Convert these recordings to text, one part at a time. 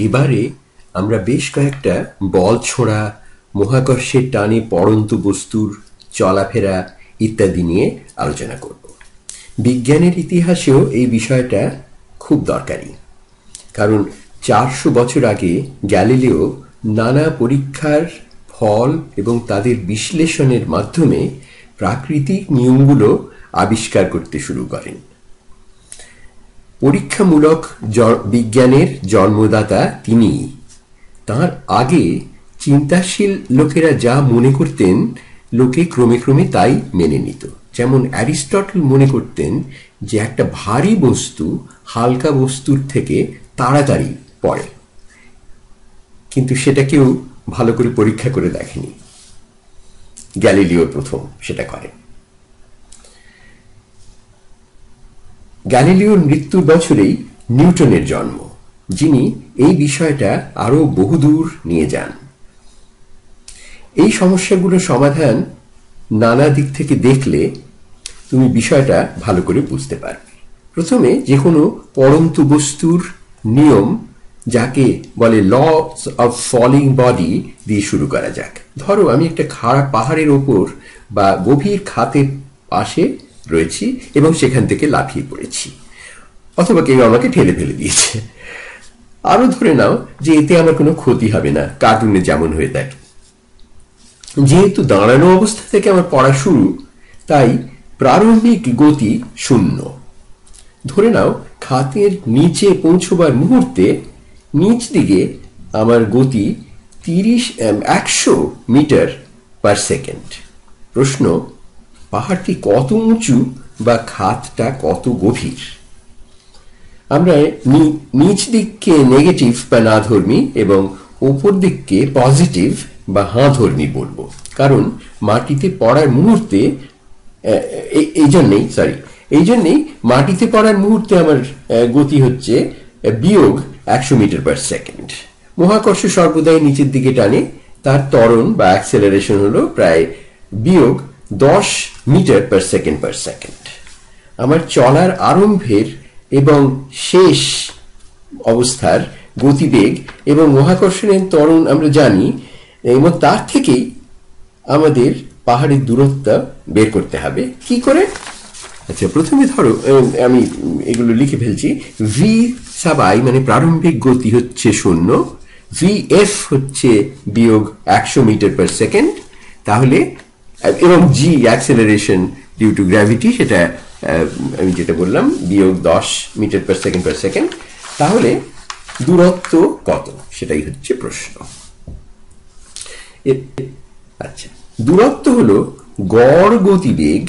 এবারে আমরা বেশ কয়েকটা বল ছোঁড়া, মহাকর্ষের টানে পড়ন্ত বস্তুর চলাফেরা ইত্যাদি নিয়ে আলোচনা করব। বিজ্ঞানের ইতিহাসেও এই বিষয়টা খুব দরকারি, কারণ 400 বছর আগে গ্যালিলিও নানা পরীক্ষার ফল এবং তাদের বিশ্লেষণের মাধ্যমে প্রাকৃতিক নিয়মগুলো আবিষ্কার করতে শুরু করেন। পরীক্ষামূলক বিজ্ঞানের জন্মদাতা তিনিই। তার আগে চিন্তাশীল লোকেরা যা মনে করতেন, লোকে ক্রমে ক্রমে তাই মেনে নিত। যেমন অ্যারিস্টটল মনে করতেন যে একটা ভারী বস্তু হালকা বস্তুর থেকে তাড়াতাড়ি পড়ে, কিন্তু সেটা কেউ ভালো করে পরীক্ষা করে দেখেনি। গ্যালিলিও প্রথম সেটা করেন। গ্যালিলিওর মৃত্যুর বছরেই নিউটনের জন্ম, যিনি এই বিষয়টা আরো বহুদূর নিয়ে যান। এই সমস্যাগুলোর সমাধান নানা দিক থেকে দেখলে তুমি বিষয়টা ভালো করে বুঝতে পারবে। প্রথমে যে কোনো পড়ন্ত বস্তুর নিয়ম, যাকে বলে ল অফ ফলিং বডি, দিয়ে শুরু করা যাক। ধরো আমি একটা খাড়া পাহাড়ের ওপর বা গভীর খাতের পাশে রয়েছি এবং সেখান থেকে লাফিয়ে পড়েছি, অথবা কেউ আমাকে ঠেলে ফেলে দিয়েছে। আরো ধরে নাও যে এতে আমার কোনো ক্ষতি হবে না, কার্টুনে যেমন হয়ে থাকে। যেহেতু দাঁড়ানো অবস্থা থেকে আমার পড়া শুরু, তাই প্রারম্ভিক গতি 0। ধরে নাও খাতের নিচে পৌঁছবার মুহূর্তে নিচ দিকে আমার গতি 100 মিটার পার সেকেন্ড। প্রশ্ন, পাহাড়টি কত উঁচু বা খাতটা কত গভীর? আমরা নিচ দিককে নেগেটিভ বা না ধর্মী এবং উপর দিককে পজিটিভ বা হাঁ ধর্মী বলবো, কারণ মাটিতে পড়ার মুহূর্তে এই জন্যেই মাটিতে পড়ার মুহূর্তে আমার গতি হচ্ছে বিয়োগ 100 মিটার পার সেকেন্ড। মহাকর্ষ সর্বদাই নিচের দিকে টানে, তার ত্বরণ বা অ্যাক্সেলারেশন হলো প্রায় বিয়োগ 10 মিটার পার সেকেন্ড। আমার চলার আরম্ভের এবং শেষ অবস্থার গতিবেগ এবং মহাকর্ষণের ত্বরণ আমরা জানি, এবং তার থেকেই আমাদের পাহাড়ের দূরত্ব বের করতে হবে। কি করে? আচ্ছা, প্রথমে ধরো আমি এগুলো লিখে ফেলছি। ভি সাব আই মানে প্রারম্ভিক গতি হচ্ছে 0, VF হচ্ছে বিয়োগ 100 মিটার পার সেকেন্ড, তাহলে এবং জি অ্যাক্সেলারেশন ডিউ টু গ্র্যাভিটি, সেটা আমি যেটা বললাম বিয়োগ 10 মিটার পার সেকেন্ড। তাহলে দূরত্ব কত, সেটাই হচ্ছে প্রশ্ন। আচ্ছা, দূরত্ব হলো গড় গতিবেগ।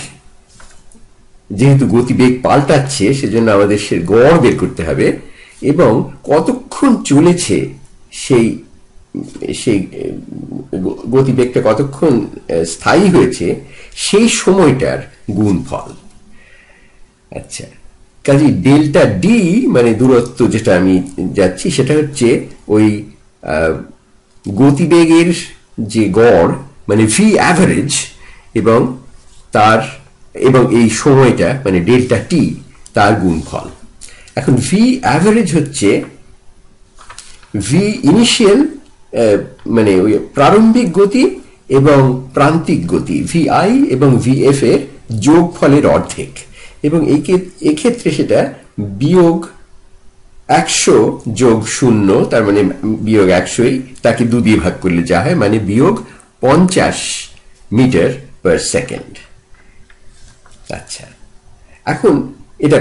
যেহেতু গতিবেগ পাল্টাচ্ছে, সেজন্য আমাদের সে গড় বের করতে হবে, এবং কতক্ষণ চলেছে সেই গতিবেগটা কতক্ষণ স্থায়ী হয়েছে সেই সময়টার গুণফল। আচ্ছা, কাজে ডেল্টা ডি মানে দূরত্ব যেটা আমি যাচ্ছি, সেটা হচ্ছে ওই গতিবেগের যে গড় মানে ভি অ্যাভারেজ এবং এই সময়টা মানে ডেল্টা টি, তার গুণফল। এখন ভি অ্যাভারেজ হচ্ছে ভি ইনিশিয়াল মানে ওই প্রারম্ভিক গতি এবং প্রান্তিক গতি VI এবং VF এর যোগফলের অর্ধেক, এবং এক্ষেত্রে সেটা বিয়োগ 100 যোগ 0, তার মানে বিয়োগ 100ই তাকে 2 দিয়ে ভাগ করলে যা হয়, মানে বিয়োগ 50 মিটার পার সেকেন্ড। আচ্ছা, এখন এটা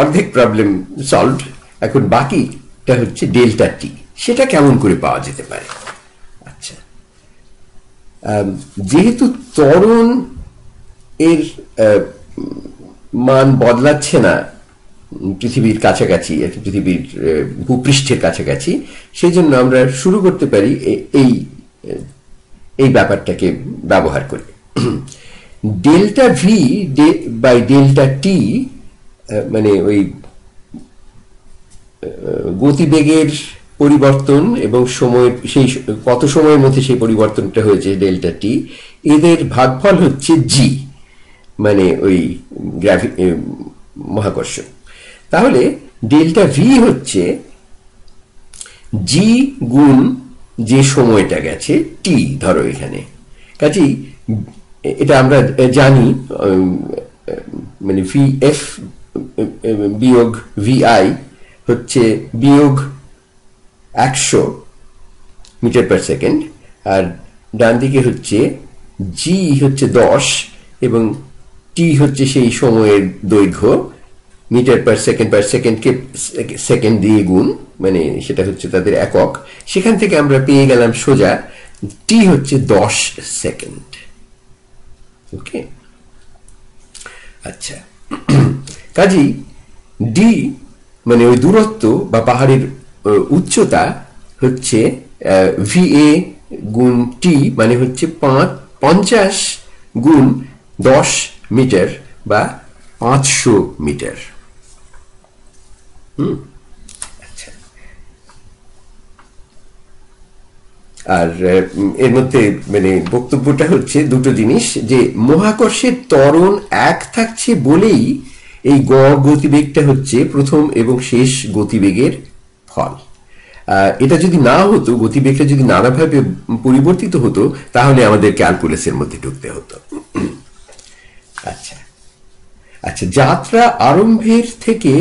অর্ধেক প্রবলেম সলভড। এখন বাকিটা হচ্ছে ডেল্টা টি, সেটা কেমন করে পাওয়া যেতে পারে? আচ্ছা, যেহেতু ত্বরণ এর মান বদলাচ্ছে না পৃথিবীর কাছাকাছি, পৃথিবীর ভূপৃষ্ঠের কাছাকাছি, সেই জন্য আমরা শুরু করতে পারি এই ব্যাপারটাকে ব্যবহার করে। ডেল্টা ভি বাই ডেল্টা টি মানে ওই গতিবেগের পরিবর্তন এবং সময়, সেই কত সময়ের মধ্যে সেই পরিবর্তনটা হয়েছে ডেল্টা টি, এদের ভাগফল হচ্ছে জি মানে ওই মহাকর্ষ। তাহলে ডেল্টা ভি হচ্ছে জি গুণ যে সময়টা গেছে টি ধরো এখানে, কাজেই এটা আমরা জানি মানে ভি এফ বিয়োগ ভিআই হচ্ছে বিয়োগ 100 মিটার পার সেকেন্ড, আর ডান দিকে হচ্ছে জি হচ্ছে 10 এবং টি হচ্ছে সেই সময়ের দৈর্ঘ্য, মিটার পার সেকেন্ডকে সেকেন্ড দিয়ে গুণ, মানে সেটা হচ্ছে তাদের একক। সেখান থেকে আমরা পেয়ে গেলাম সোজা টি হচ্ছে 10 সেকেন্ড। ওকে, আচ্ছা, কাজেই ডি মানে ওই দূরত্ব বা পাহাড়ের উচ্চতা হচ্ছে ভিএ গুণ টি, মানে হচ্ছে 50 গুণ 10 মিটার বা 500 মিটার। আচ্ছা, আর এর মধ্যে মানে বক্তব্যটা হচ্ছে দুটো জিনিস, যে মহাকর্ষের ত্বরণ এক থাকছে বলেই এই গড় গতিবেগটা হচ্ছে প্রথম এবং শেষ গতিবেগের ফল। এটা যদি না হতো, গতিবেগটা যদি নানাভাবে পরিবর্তিত হতো, তাহলে আমাদের ক্যালকুলাসের মধ্যে ঢুকতে হতো। আচ্ছা আচ্ছা, যাত্রা আরম্ভের থেকে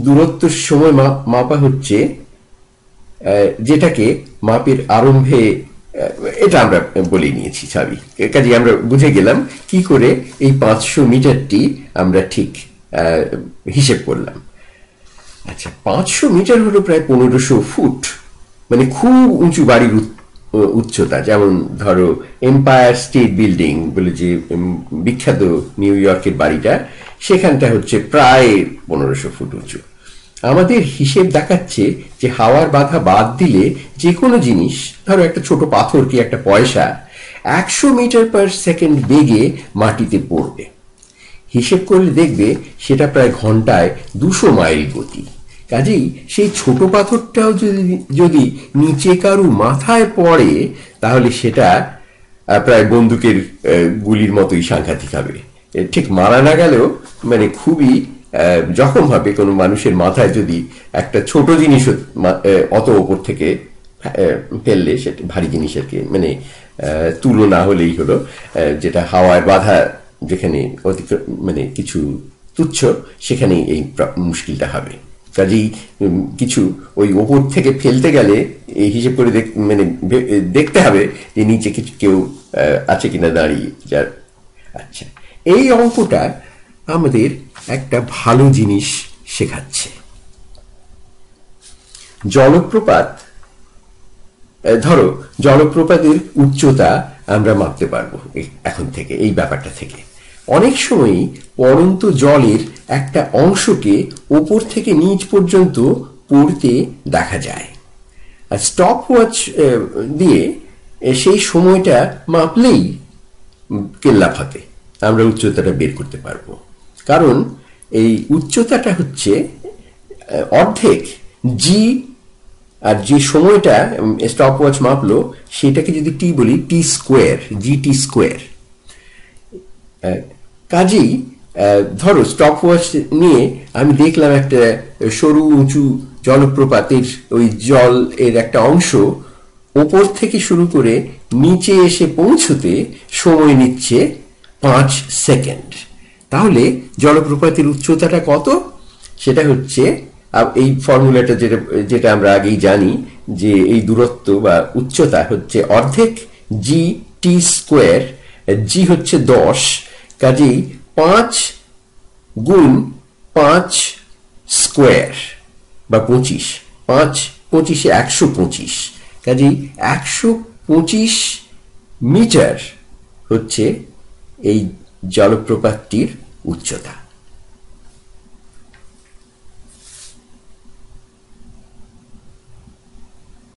দূরত্বের সময় মাপা হচ্ছে, যেটাকে মাপের আরম্ভে, এটা আমরা বলে নিয়েছি সবই, কাজে আমরা বুঝে গেলাম কি করে এই 500 মিটারটি আমরা ঠিক হিসেব করলাম। আচ্ছা, 500 মিটার হলো প্রায় 1500 ফুট, মানে খুব উঁচু বাড়ির উচ্চতা। যেমন ধরো এম্পায়ার স্টেট বিল্ডিং বলে যে বিখ্যাত নিউ ইয়র্কের বাড়িটা, সেখানটা হচ্ছে প্রায় 1500 ফুট উঁচু। আমাদের হিসেব দেখাচ্ছে যে হাওয়ার বাধা বাদ দিলে যে কোনো জিনিস, ধরো একটা ছোট পাথর কি একটা পয়সা, 100 মিটার পার সেকেন্ড বেগে মাটিতে পড়বে। হিসেব করলে দেখবে সেটা প্রায় ঘন্টায় 200 মাইল গতি। কাজেই সেই ছোট পাথরটাও যদি নিচে কারু মাথায় পড়ে, তাহলে সেটা প্রায় বন্দুকের গুলির মতোই সাংঘাতিক হবে। ঠিক মারা না গেলেও মানে খুবই জখম হবে কোনো মানুষের মাথায় যদি একটা ছোট জিনিস অত ওপর থেকে ফেললে, সেটা ভারী জিনিসের মানে তুলো না হলেই হলো, যেটা হাওয়ার বাধা যেখানে মানে কিছু তুচ্ছ, সেখানেই এই মুশকিলটা হবে। কাজেই কিছু ওই ওপর থেকে ফেলতে গেলে এই হিসেব করে মানে দেখতে হবে যে নিচে কিছু কেউ আছে কিনা দাঁড়িয়ে যার। আচ্ছা, এই অঙ্কটা আমাদের একটা ভালো জিনিস শেখাচ্ছে। জলপ্রপাত, ধরো জলপ্রপাতের উচ্চতা আমরা মাপতে পারবো এখন থেকে, এই ব্যাপারটা থেকে। অনেক সময়ই পড়ন্ত জলের একটা অংশকে ওপর থেকে নিচ পর্যন্ত পড়তে দেখা যায়, আর স্টপ ওয়াচ দিয়ে সেই সময়টা মাপলেই কেল্লাফাতে আমরা উচ্চতাটা বের করতে পারবো। কারণ এই উচ্চতাটা হচ্ছে অর্ধেক জি, আর যে সময়টা স্টপ ওয়াচ মাপলো সেটাকে যদি টি বলি, টি স্কোয়ার, জি টি স্কোয়ার। কাজেই ধরো স্টপ ওয়াচ নিয়ে আমি দেখলাম একটা সরু উঁচু জলপ্রপাতের ওই জল এর একটা অংশ ওপর থেকে শুরু করে নিচে এসে পৌঁছতে সময় নিচ্ছে 5 সেকেন্ড। তাহলে জলপ্রপাতের উচ্চতাটা কত? সেটা হচ্ছে এই ফর্মুলাটা যেটা আমরা আগেই জানি, যে এই দূরত্ব বা উচ্চতা হচ্ছে অর্ধেক জি টি স্কোয়ার। জি হচ্ছে 10, কাজেই 5 গুণ 5 স্কোয়ার বা 25, 5 25 125, কাজেই 125 মিটার হচ্ছে এই জলপ্রপাতটির উচ্চতা।